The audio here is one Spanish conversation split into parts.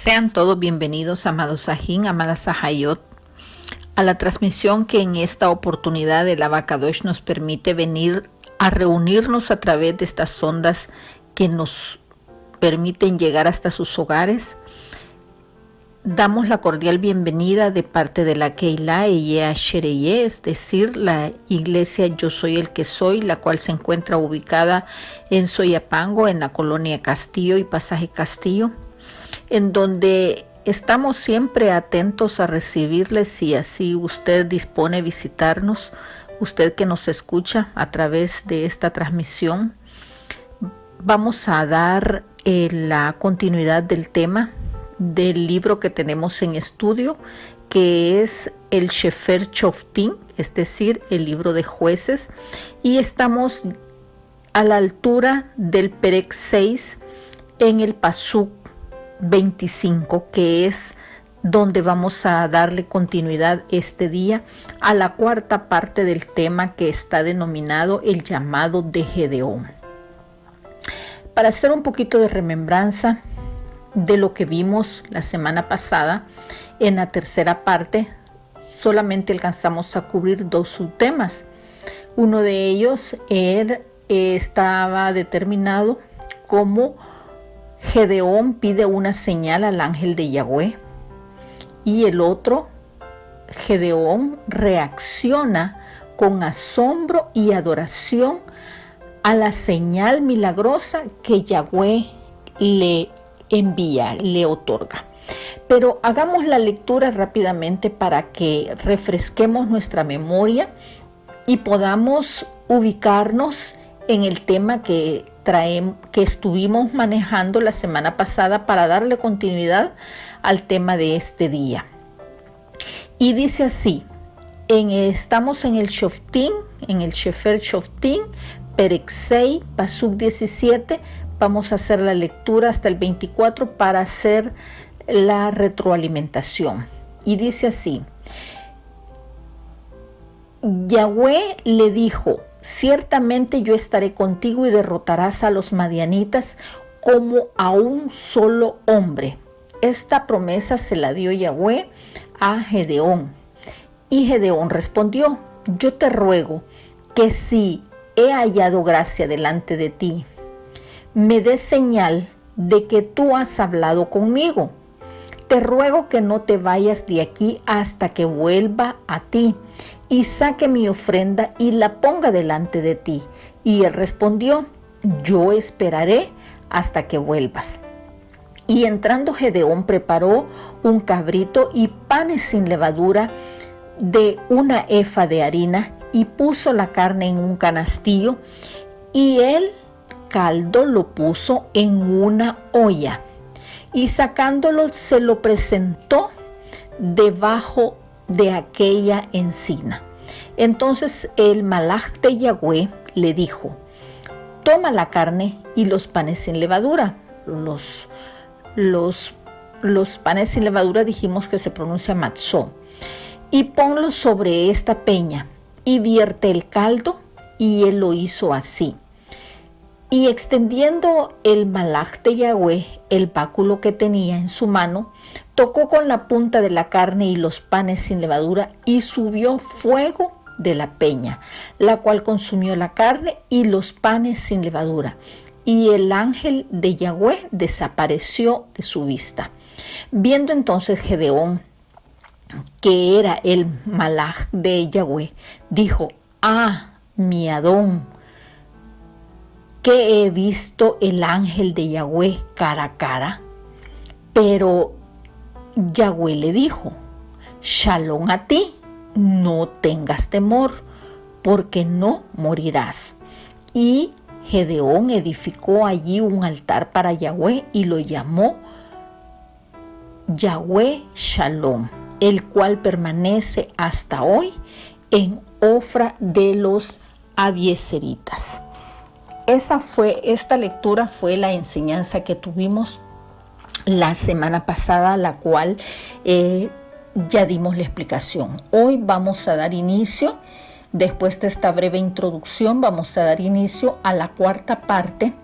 Sean todos bienvenidos, amados Sajín, amadas Sahayot, a la transmisión que en esta oportunidad el Abacadosh nos permite venir a reunirnos a través de estas ondas que nos permiten llegar hasta sus hogares. Damos la cordial bienvenida de parte de la Keilah Ehyeh Asher Ehyeh, es decir, la iglesia Yo Soy el que Soy, la cual se encuentra ubicada en Soyapango, en la colonia Castillo y Pasaje Castillo, en donde estamos siempre atentos a recibirles si así usted dispone visitarnos, usted que nos escucha a través de esta transmisión. Vamos a dar la continuidad del tema del libro que tenemos en estudio, que es el Sefer Shoftim, es decir, el libro de jueces, y estamos a la altura del Perek 6 en el Pasuk 25, que es donde vamos a darle continuidad este día a la cuarta parte del tema que está denominado el llamado de Gedeón. Para hacer un poquito de remembranza de lo que vimos la semana pasada, en la tercera parte solamente alcanzamos a cubrir dos subtemas. Uno de ellos estaba determinado como Gedeón pide una señal al ángel de Yahweh, y el otro, Gedeón reacciona con asombro y adoración a la señal milagrosa que Yahweh le envía, le otorga. Pero hagamos la lectura rápidamente para que refresquemos nuestra memoria y podamos ubicarnos en el tema que estuvimos manejando la semana pasada para darle continuidad al tema de este día. Y dice así, estamos en el Shoftim, en el Sefer Shoftim, Perek 6, Pasuk 17, vamos a hacer la lectura hasta el 24 para hacer la retroalimentación. Y dice así, Yahweh le dijo, ciertamente yo estaré contigo y derrotarás a los madianitas como a un solo hombre. Esta promesa se la dio Yahweh a Gedeón. Y Gedeón respondió, yo te ruego que si he hallado gracia delante de ti, me des señal de que tú has hablado conmigo. Te ruego que no te vayas de aquí hasta que vuelva a ti y saque mi ofrenda y la ponga delante de ti. Y él respondió, yo esperaré hasta que vuelvas. Y entrando Gedeón preparó un cabrito y panes sin levadura de una efa de harina y puso la carne en un canastillo y el caldo lo puso en una olla y sacándolo se lo presentó debajo de aquella encina. Entonces el malaj de Yahweh le dijo, toma la carne y los panes sin levadura. Los panes sin levadura dijimos que se pronuncia matzó, y ponlos sobre esta peña y vierte el caldo, y él lo hizo así. Y extendiendo el malaj de Yahweh el báculo que tenía en su mano, tocó con la punta de la carne y los panes sin levadura y subió fuego de la peña, la cual consumió la carne y los panes sin levadura. Y el ángel de Yahweh desapareció de su vista. Viendo entonces Gedeón que era el malaj de Yahweh, dijo, mi Adón, que he visto el ángel de Yahweh cara a cara. Pero Yahweh le dijo, Shalom a ti, no tengas temor, porque no morirás. Y Gedeón edificó allí un altar para Yahweh y lo llamó Yahweh Shalom, el cual permanece hasta hoy en Ofra de los Abiezeritas. Esta lectura fue la enseñanza que tuvimos la semana pasada, la cual ya dimos la explicación. Hoy vamos a dar inicio, después de esta breve introducción, vamos a dar inicio a la cuarta parte,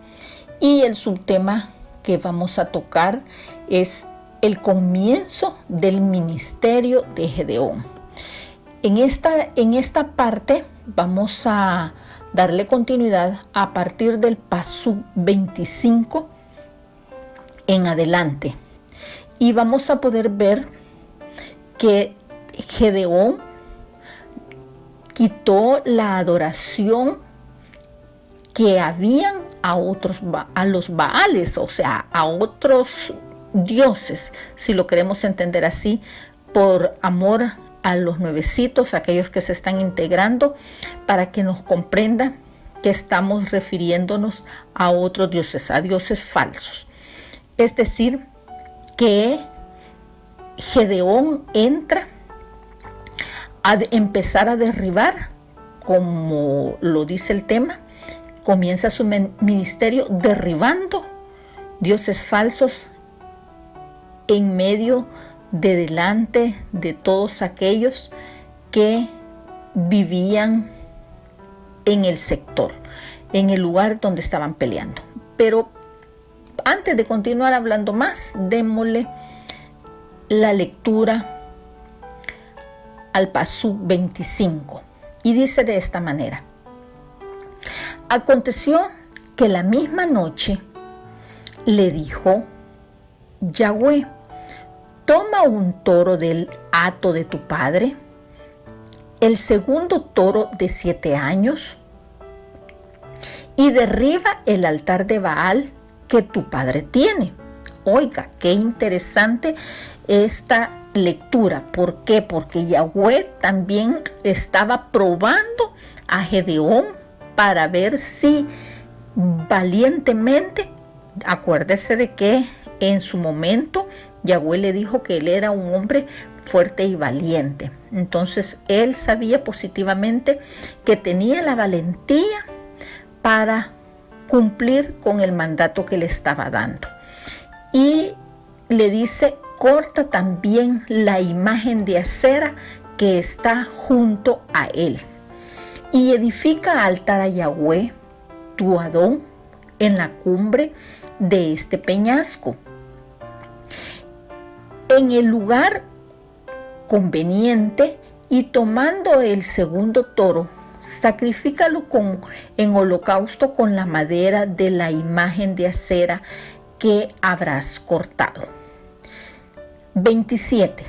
y el subtema que vamos a tocar es el comienzo del ministerio de Gedeón. En esta parte vamos a darle continuidad a partir del Pasuk 25 en adelante. Y vamos a poder ver que Gedeón quitó la adoración que habían a los Baales, o sea, a otros dioses, si lo queremos entender así, por amor a los nuevecitos, aquellos que se están integrando, para que nos comprendan que estamos refiriéndonos a otros dioses, a dioses falsos. Es decir, que Gedeón entra a empezar a derribar, como lo dice el tema, comienza su ministerio derribando dioses falsos en medio delante de todos aquellos que vivían en el sector, en el lugar donde estaban peleando. Pero antes de continuar hablando más, démosle la lectura al Pasuk 25. Y dice de esta manera: aconteció que la misma noche le dijo Yahweh: toma un toro del hato de tu padre, el segundo toro de 7 años, y derriba el altar de Baal que tu padre tiene. Oiga, qué interesante esta lectura. ¿Por qué? Porque Yahweh también estaba probando a Gedeón para ver si valientemente, acuérdese de que en su momento Yahweh le dijo que él era un hombre fuerte y valiente. Entonces él sabía positivamente que tenía la valentía para cumplir con el mandato que le estaba dando. Y le dice: corta también la imagen de acera que está junto a él, y edifica altar a Yahweh, tu Adón, en la cumbre de este peñasco, en el lugar conveniente, y tomando el segundo toro, sacrifícalo en holocausto con la madera de la imagen de acera que habrás cortado. 27.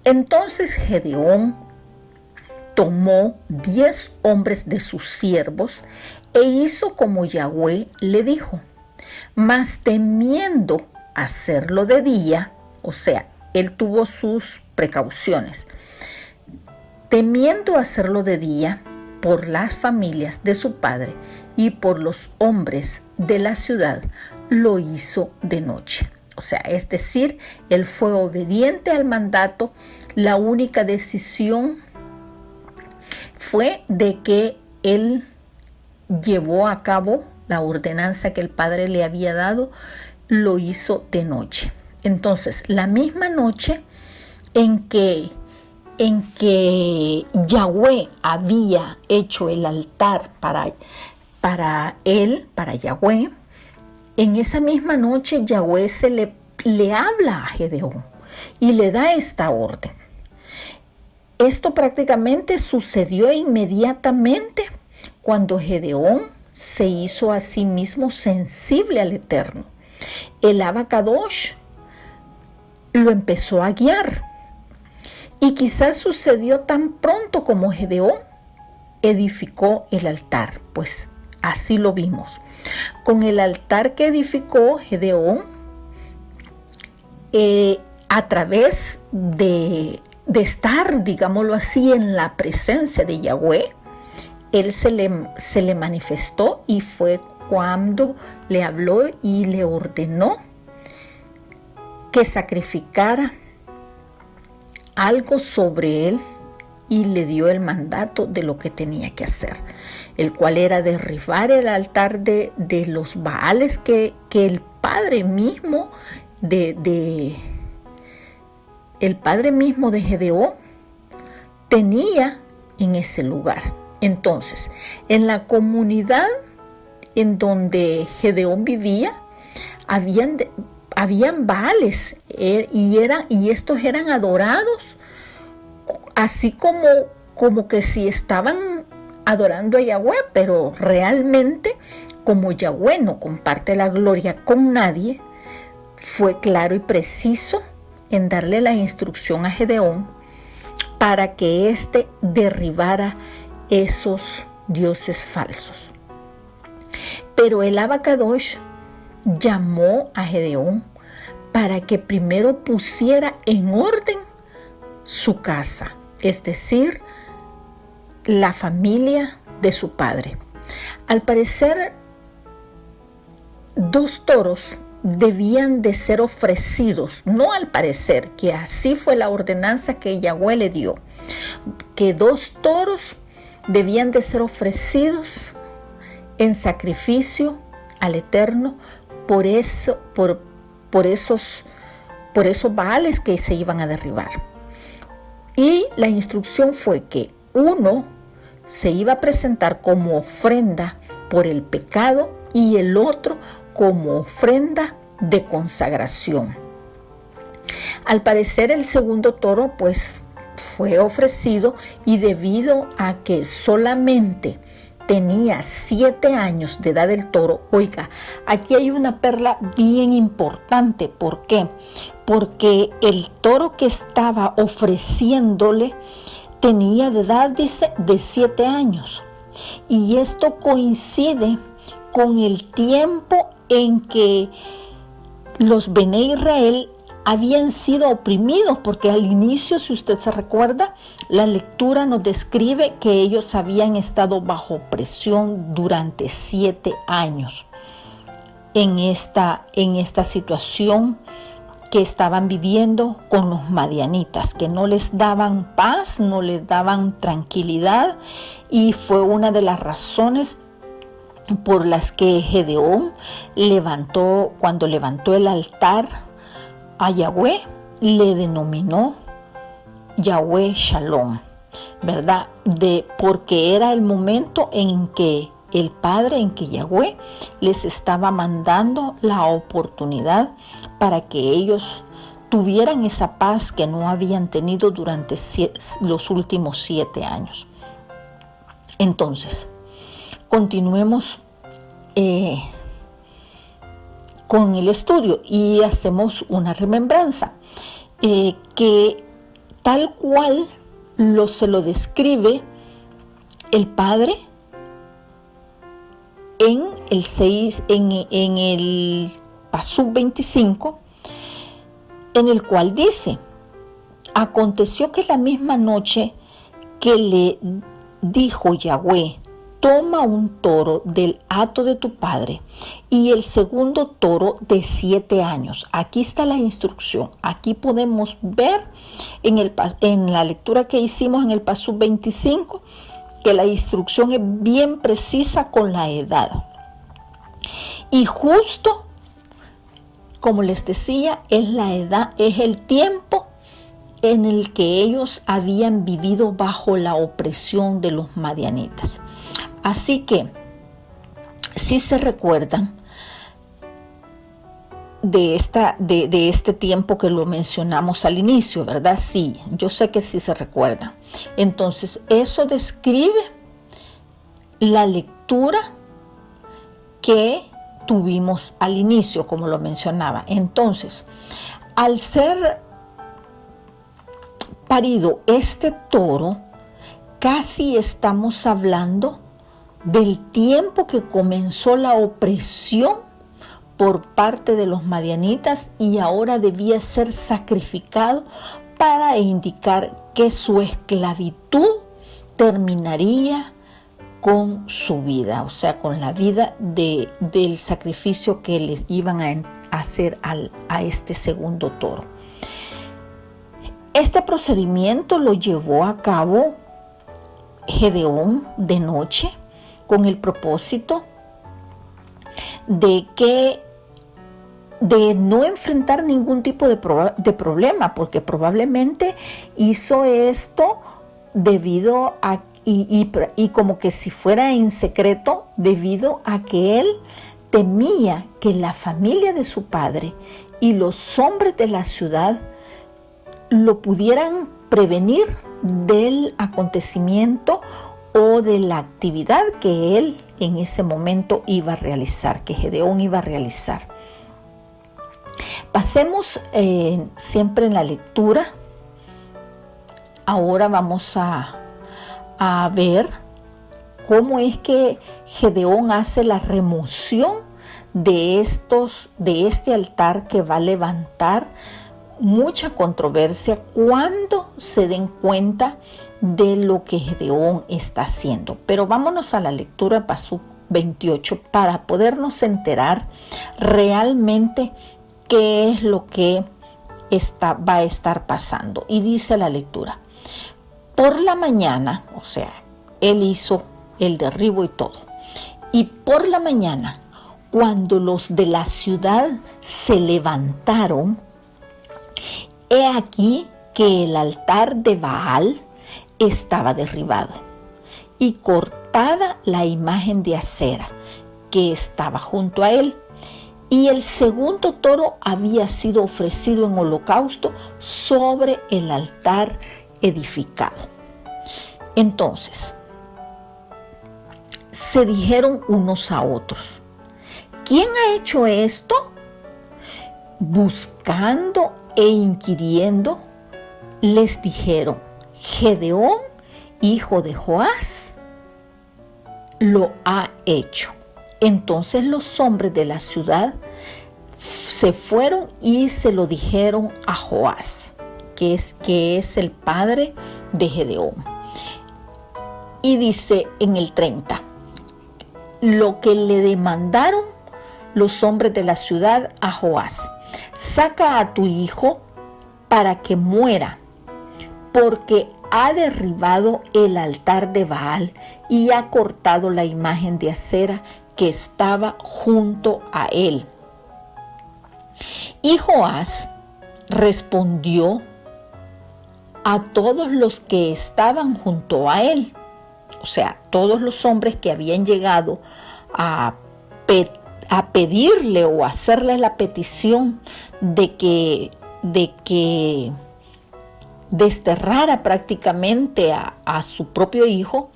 Entonces Gedeón tomó 10 hombres de sus siervos e hizo como Yahweh le dijo, mas temiendo hacerlo de día, o sea, él tuvo sus precauciones, temiendo hacerlo de día por las familias de su padre y por los hombres de la ciudad, lo hizo de noche. O sea, es decir, él fue obediente al mandato. La única decisión fue de que él llevó a cabo la ordenanza que el padre le había dado, lo hizo de noche. Entonces, la misma noche en que Yahweh había hecho el altar para él, para Yahweh, en esa misma noche Yahweh le habla a Gedeón y le da esta orden. Esto prácticamente sucedió inmediatamente cuando Gedeón se hizo a sí mismo sensible al Eterno. El Abacadosh lo empezó a guiar. Y quizás sucedió tan pronto como Gedeón edificó el altar, pues así lo vimos. Con el altar que edificó Gedeón, a través de estar, digámoslo así, en la presencia de Yahweh, él se le manifestó, y fue cuando le habló y le ordenó que sacrificara algo sobre él, y le dio el mandato de lo que tenía que hacer, el cual era derribar el altar de los Baales que el padre mismo de Gedeón tenía en ese lugar. Entonces, en la comunidad en donde Gedeón vivía, habían Baales y estos eran adorados así como que si estaban adorando a Yahweh, pero realmente, como Yahweh no comparte la gloria con nadie, fue claro y preciso en darle la instrucción a Gedeón para que éste derribara esos dioses falsos. Pero el Abacadosh llamó a Gedeón para que primero pusiera en orden su casa, es decir, la familia de su padre. Al parecer, 2 toros debían de ser ofrecidos, no al parecer, que así fue la ordenanza que Yahweh le dio, que 2 toros debían de ser ofrecidos en sacrificio al Eterno por esos baales que se iban a derribar. Y la instrucción fue que uno se iba a presentar como ofrenda por el pecado y el otro como ofrenda de consagración. Al parecer el segundo toro pues fue ofrecido, y debido a que solamente tenía 7 años de edad el toro, oiga, aquí hay una perla bien importante. ¿Por qué? Porque el toro que estaba ofreciéndole tenía de edad, dice, de 7 años. Y esto coincide con el tiempo en que los Bené Israel habían sido oprimidos, porque al inicio, si usted se recuerda, la lectura nos describe que ellos habían estado bajo presión durante 7 años en esta situación que estaban viviendo con los madianitas, que no les daban paz, no les daban tranquilidad, y fue una de las razones por las que Gedeón cuando levantó el altar a Yahweh, le denominó Yahweh Shalom, ¿verdad? Porque era el momento en que el Padre, en que Yahweh les estaba mandando la oportunidad para que ellos tuvieran esa paz que no habían tenido durante los últimos 7 años. Entonces, continuemos con el estudio y hacemos una remembranza que tal cual se lo describe el Padre en el Pasuk 25, en el cual dice: aconteció que la misma noche que le dijo Yahweh, toma un toro del hato de tu padre y el segundo toro de 7 años. Aquí está la instrucción. Aquí podemos ver en la lectura que hicimos en el Pasuk 25 que la instrucción es bien precisa con la edad. Y justo, como les decía, es la edad, es el tiempo en el que ellos habían vivido bajo la opresión de los madianitas. Así que, si se recuerdan de este tiempo que lo mencionamos al inicio, ¿verdad? Sí, yo sé que sí se recuerdan. Entonces, eso describe la lectura que tuvimos al inicio, como lo mencionaba. Entonces, al ser parido este toro, casi estamos hablando del tiempo que comenzó la opresión por parte de los madianitas y ahora debía ser sacrificado para indicar que su esclavitud terminaría con su vida, o sea, con la vida del sacrificio que les iban a hacer a este segundo toro. Este procedimiento lo llevó a cabo Gedeón de noche, con el propósito de no enfrentar ningún tipo de problema, porque probablemente hizo esto debido a, y como que si fuera en secreto, debido a que él temía que la familia de su padre y los hombres de la ciudad lo pudieran prevenir del acontecimiento o de la actividad que él en ese momento iba a realizar, que Gedeón iba a realizar. Pasemos siempre en la lectura. Ahora vamos a ver cómo es que Gedeón hace la remoción de este altar que va a levantar mucha controversia cuando se den cuenta de lo que Gedeón está haciendo. Pero vámonos a la lectura Pasuk 28 para podernos enterar realmente qué es lo que va a estar pasando. Y dice la lectura: por la mañana, o sea, él hizo el derribo y todo. Y por la mañana, cuando los de la ciudad se levantaron, he aquí que el altar de Baal estaba derribado y cortada la imagen de acera que estaba junto a él. Y el segundo toro había sido ofrecido en holocausto sobre el altar edificado. Entonces, se dijeron unos a otros: ¿quién ha hecho esto? Buscando e inquiriendo, les dijeron: Gedeón, hijo de Joás, lo ha hecho. Entonces los hombres de la ciudad se fueron y se lo dijeron a Joás, que es el padre de Gedeón. Y dice en el 30, lo que le demandaron los hombres de la ciudad a Joás: saca a tu hijo para que muera, porque ha derribado el altar de Baal y ha cortado la imagen de acera que estaba junto a él. Y Joás respondió a todos los que estaban junto a él, o sea, todos los hombres que habían llegado a pedirle o hacerle la petición de que desterrara prácticamente a su propio hijo.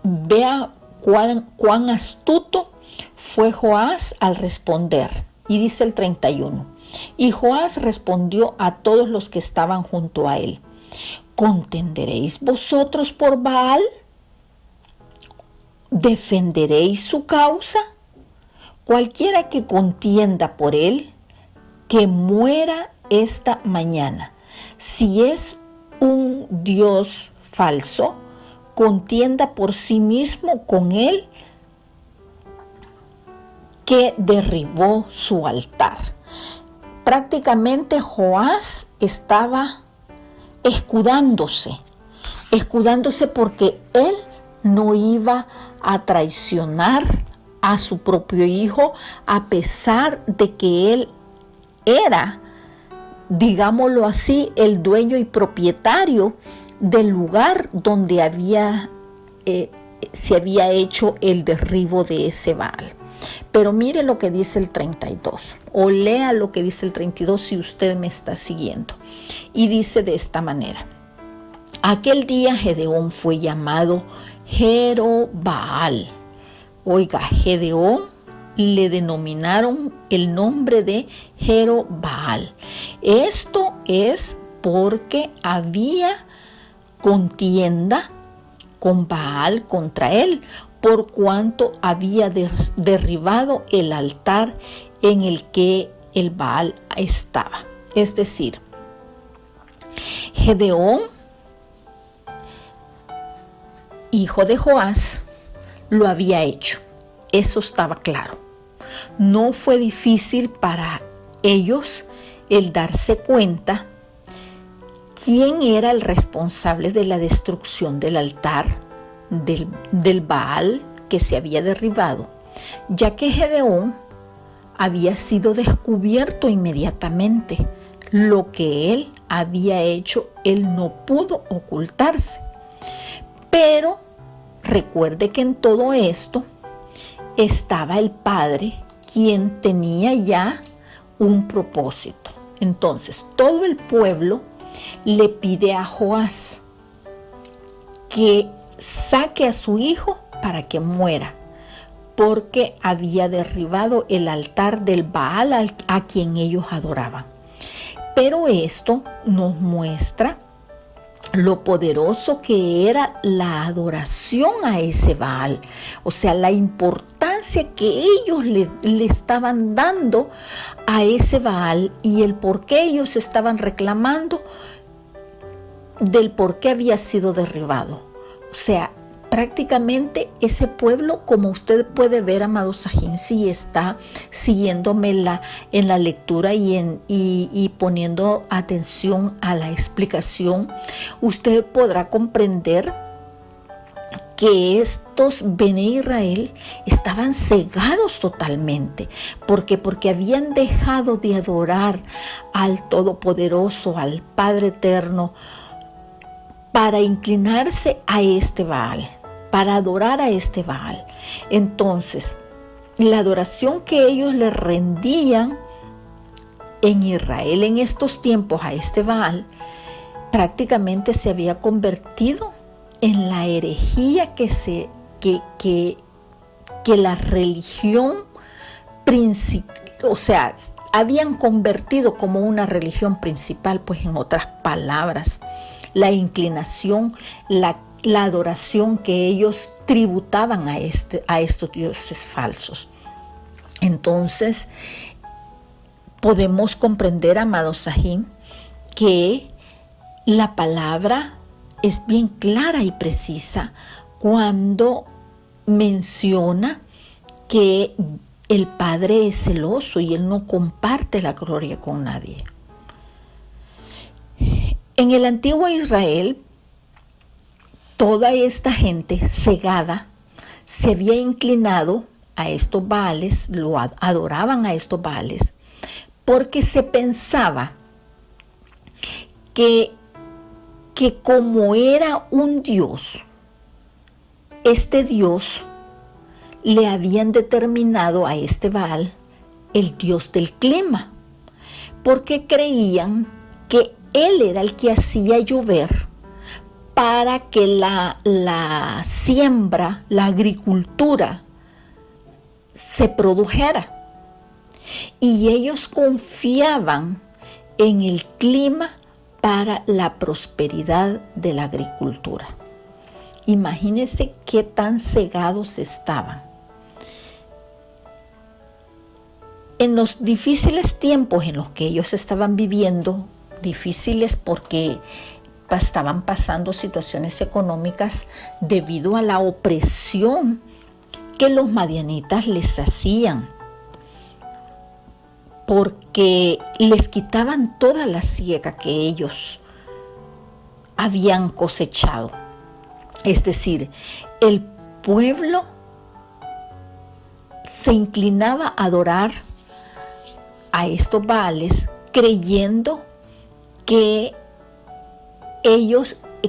Vea cuán astuto fue Joás al responder. Y dice el 31, y Joás respondió a todos los que estaban junto a él: ¿contenderéis vosotros por Baal? ¿Defenderéis su causa? Cualquiera que contienda por él, que muera esta mañana. Si es un dios falso, contienda por sí mismo con él que derribó su altar. Prácticamente Joás estaba escudándose porque él no iba a traicionar a su propio hijo, a pesar de que él era, digámoslo así, el dueño y propietario del lugar donde se había hecho el derribo de ese Baal. Pero mire lo que dice el 32, o lea lo que dice el 32 si usted me está siguiendo. Y dice de esta manera: aquel día Gedeón fue llamado Jerobaal. Oiga, Gedeón le denominaron el nombre de Jerobaal. Esto es porque había contienda con Baal contra él, por cuanto había derribado el altar en el que el Baal estaba. Es decir, Gedeón, hijo de Joás, lo había hecho. Eso estaba claro. No fue difícil para ellos el darse cuenta quién era el responsable de la destrucción del altar del Baal que se había derribado, ya que Gedeón había sido descubierto inmediatamente. Lo que él había hecho, él no pudo ocultarse. Pero recuerde que en todo esto estaba el padre, quien tenía ya un propósito. Entonces, todo el pueblo le pide a Joás que saque a su hijo para que muera, porque había derribado el altar del Baal a quien ellos adoraban. Pero esto nos muestra lo poderoso que era la adoración a ese Baal, o sea, la importancia que ellos le estaban dando a ese Baal y el por qué ellos estaban reclamando del por qué había sido derribado. O sea, prácticamente ese pueblo, como usted puede ver, amado Sajín, si está siguiéndome en la lectura y poniendo atención a la explicación, usted podrá comprender que estos Bene Israel estaban cegados totalmente. ¿Por qué? Porque habían dejado de adorar al Todopoderoso, al Padre Eterno, para inclinarse a este Baal, para adorar a este Baal. Entonces, la adoración que ellos le rendían en Israel en estos tiempos a este Baal, prácticamente se había convertido en la herejía que la religión principal, o sea, habían convertido como una religión principal, pues en otras palabras, la inclinación, la adoración que ellos tributaban a estos dioses falsos. Entonces, podemos comprender, amado Sajín, que la palabra es bien clara y precisa cuando menciona que el Padre es celoso y Él no comparte la gloria con nadie. En el antiguo Israel, toda esta gente cegada se había inclinado a estos Baales, adoraban a estos Baales, porque se pensaba que como era un dios, este dios le habían determinado a este Baal el dios del clima, porque creían que él era el que hacía llover para que la siembra, la agricultura se produjera. Y ellos confiaban en el clima para la prosperidad de la agricultura. Imagínense qué tan cegados estaban. En los difíciles tiempos en los que ellos estaban viviendo, difíciles porque estaban pasando situaciones económicas debido a la opresión que los madianitas les hacían, porque les quitaban toda la siega que ellos habían cosechado. Es decir, el pueblo se inclinaba a adorar a estos Baales creyendo que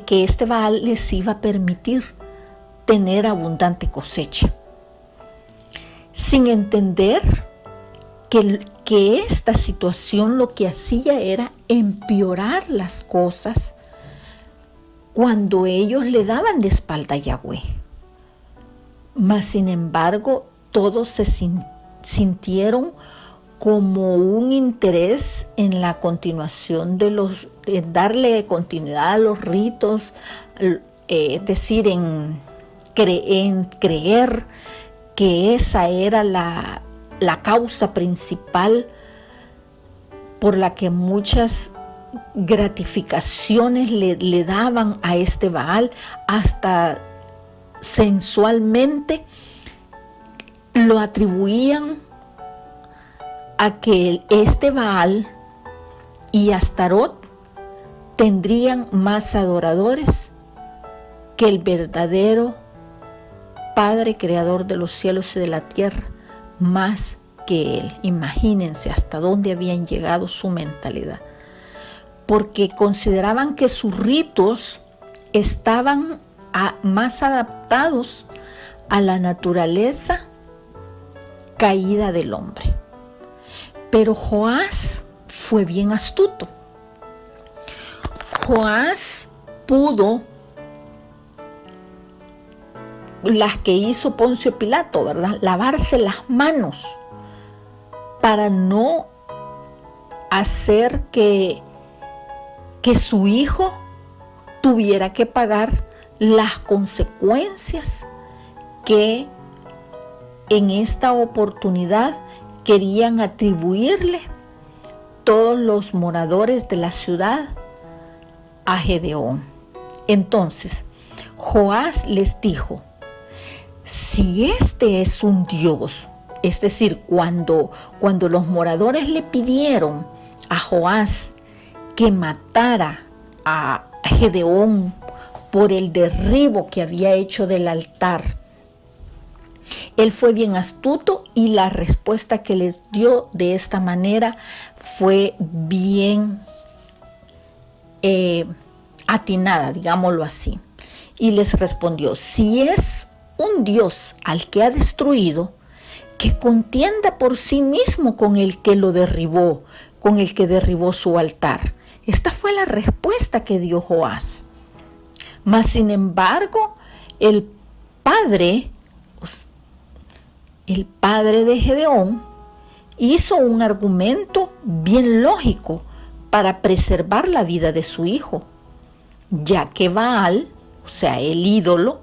este Baal les iba a permitir tener abundante cosecha, sin entender que esta situación lo que hacía era empeorar las cosas cuando ellos le daban la espalda a Yahweh. Mas sin embargo, todos se sintieron como un interés en la continuación en darle continuidad a los ritos, es decir, en creer que esa era la causa principal por la que muchas gratificaciones le daban a este Baal, hasta sensualmente lo atribuían a que este Baal y Astarot tendrían más adoradores que el verdadero Padre creador de los cielos y de la tierra, más que él. Imagínense hasta dónde habían llegado su mentalidad, porque consideraban que sus ritos estaban más adaptados a la naturaleza caída del hombre. Pero Joás fue bien astuto. Joás pudo las que hizo Poncio Pilato, ¿verdad? Lavarse las manos para no hacer que su hijo tuviera que pagar las consecuencias que en esta oportunidad querían atribuirle todos los moradores de la ciudad a Gedeón. Entonces, Joás les dijo: si este es un Dios, es decir, cuando los moradores le pidieron a Joás que matara a Gedeón por el derribo que había hecho del altar, él fue bien astuto y la respuesta que les dio de esta manera fue bien atinada, digámoslo así. Y les respondió: si es un Dios al que ha destruido, que contienda por sí mismo con el que lo derribó, con el que derribó su altar. Esta fue la respuesta que dio Joás. Mas, sin embargo, el padre de Gedeón hizo un argumento bien lógico para preservar la vida de su hijo, ya que Baal, o sea, el ídolo,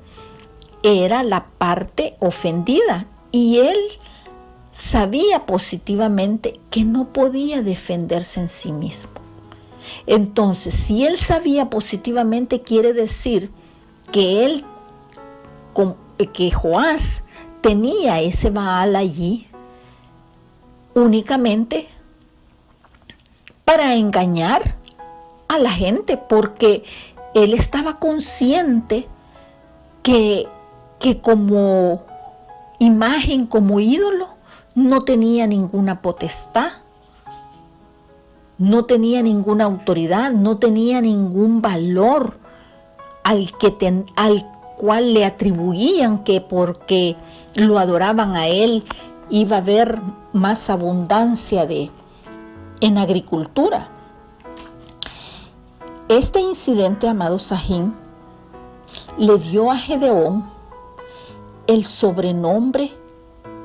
era la parte ofendida y él sabía positivamente que no podía defenderse en sí mismo. Entonces, si él sabía positivamente, quiere decir que Joás tenía ese Baal allí únicamente para engañar a la gente, porque él estaba consciente que como imagen, como ídolo, no tenía ninguna potestad, no tenía ninguna autoridad, no tenía ningún valor al cual le atribuían que porque lo adoraban a él iba a haber más abundancia en agricultura. Este incidente, amado Sahin, le dio a Gedeón el sobrenombre,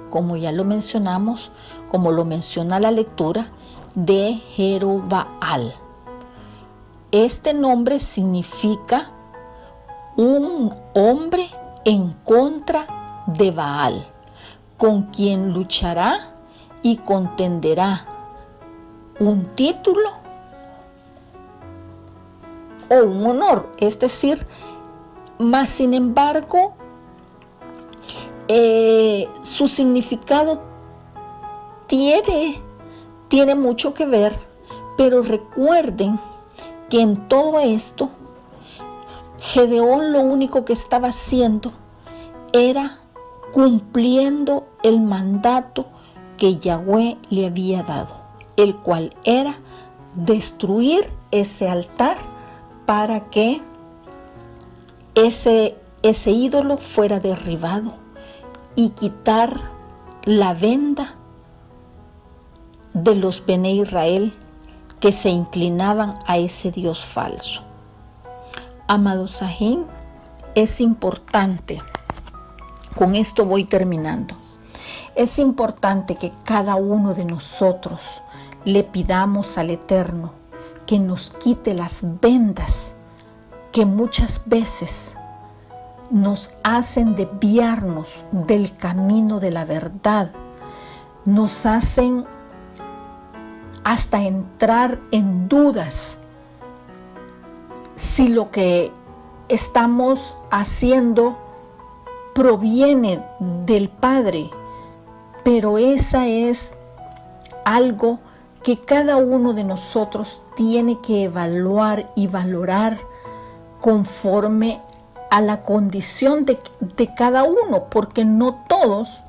como ya lo mencionamos, como lo menciona la lectura, de Jerobaal. Este nombre significa un hombre en contra de Baal, con quien luchará y contenderá, un título o un honor, es decir, mas sin embargo, su significado tiene mucho que ver, pero recuerden que en todo esto, Gedeón lo único que estaba haciendo era cumpliendo el mandato que Yahweh le había dado, el cual era destruir ese altar para que ese ídolo fuera derribado y quitar la venda de los Bene Israel que se inclinaban a ese Dios falso. Amado Sahin, es importante, con esto voy terminando, es importante que cada uno de nosotros le pidamos al Eterno que nos quite las vendas que muchas veces nos hacen desviarnos del camino de la verdad, nos hacen hasta entrar en dudas si lo que estamos haciendo proviene del Padre, pero esa es algo que cada uno de nosotros tiene que evaluar y valorar conforme a la condición de cada uno, porque no todos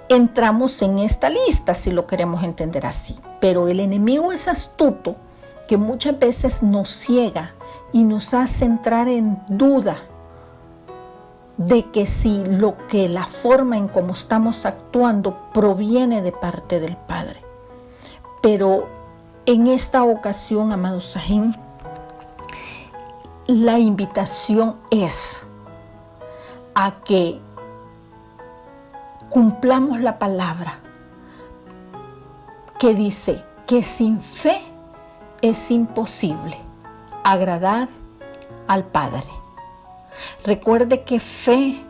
entramos en esta lista, si lo queremos entender así. Pero el enemigo es astuto, que muchas veces nos ciega y nos hace entrar en duda de que si la forma en cómo estamos actuando proviene de parte del Padre. Pero en esta ocasión, amados Sahim, la invitación es a que cumplamos la palabra que dice que sin fe es imposible agradar al Padre. Recuerde que fe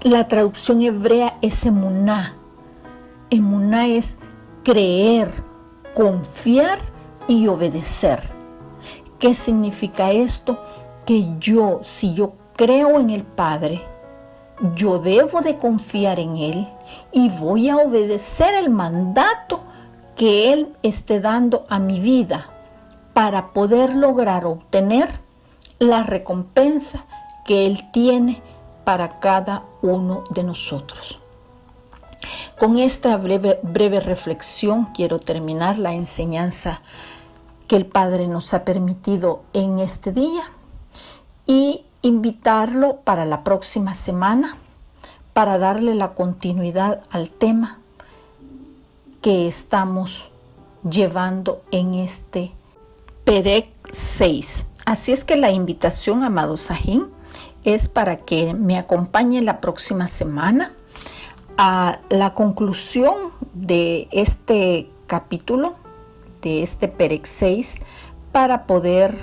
la traducción hebrea es emuná. Emuná es creer, confiar y obedecer. ¿Qué significa esto? Que si yo creo en el Padre, yo debo de confiar en Él y voy a obedecer el mandato que Él esté dando a mi vida para poder lograr obtener la recompensa que Él tiene para cada uno de nosotros. Con esta breve reflexión quiero terminar la enseñanza que el Padre nos ha permitido en este día y invitarlo para la próxima semana para darle la continuidad al tema que estamos llevando en este Perek 6. Así es que la invitación, amados Sahim, es para que me acompañe la próxima semana a la conclusión de este capítulo, de este Perek 6, para poder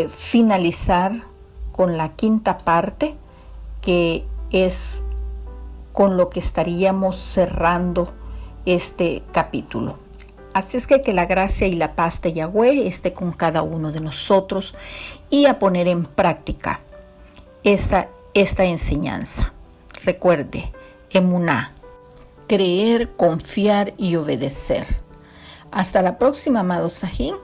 finalizar con la quinta parte, que es con lo que estaríamos cerrando este capítulo. Así es que la gracia y la paz de Yahweh esté con cada uno de nosotros y a poner en práctica esta enseñanza. Recuerde, emuná, creer, confiar y obedecer. Hasta la próxima, amados Sahim.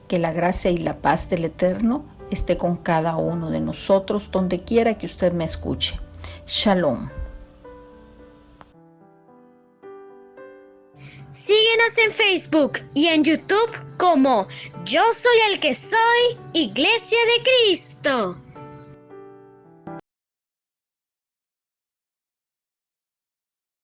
Que la gracia y la paz del Eterno esté con cada uno de nosotros, donde quiera que usted me escuche. Shalom. Síguenos en Facebook y en YouTube como Yo Soy el que Soy, Iglesia de Cristo.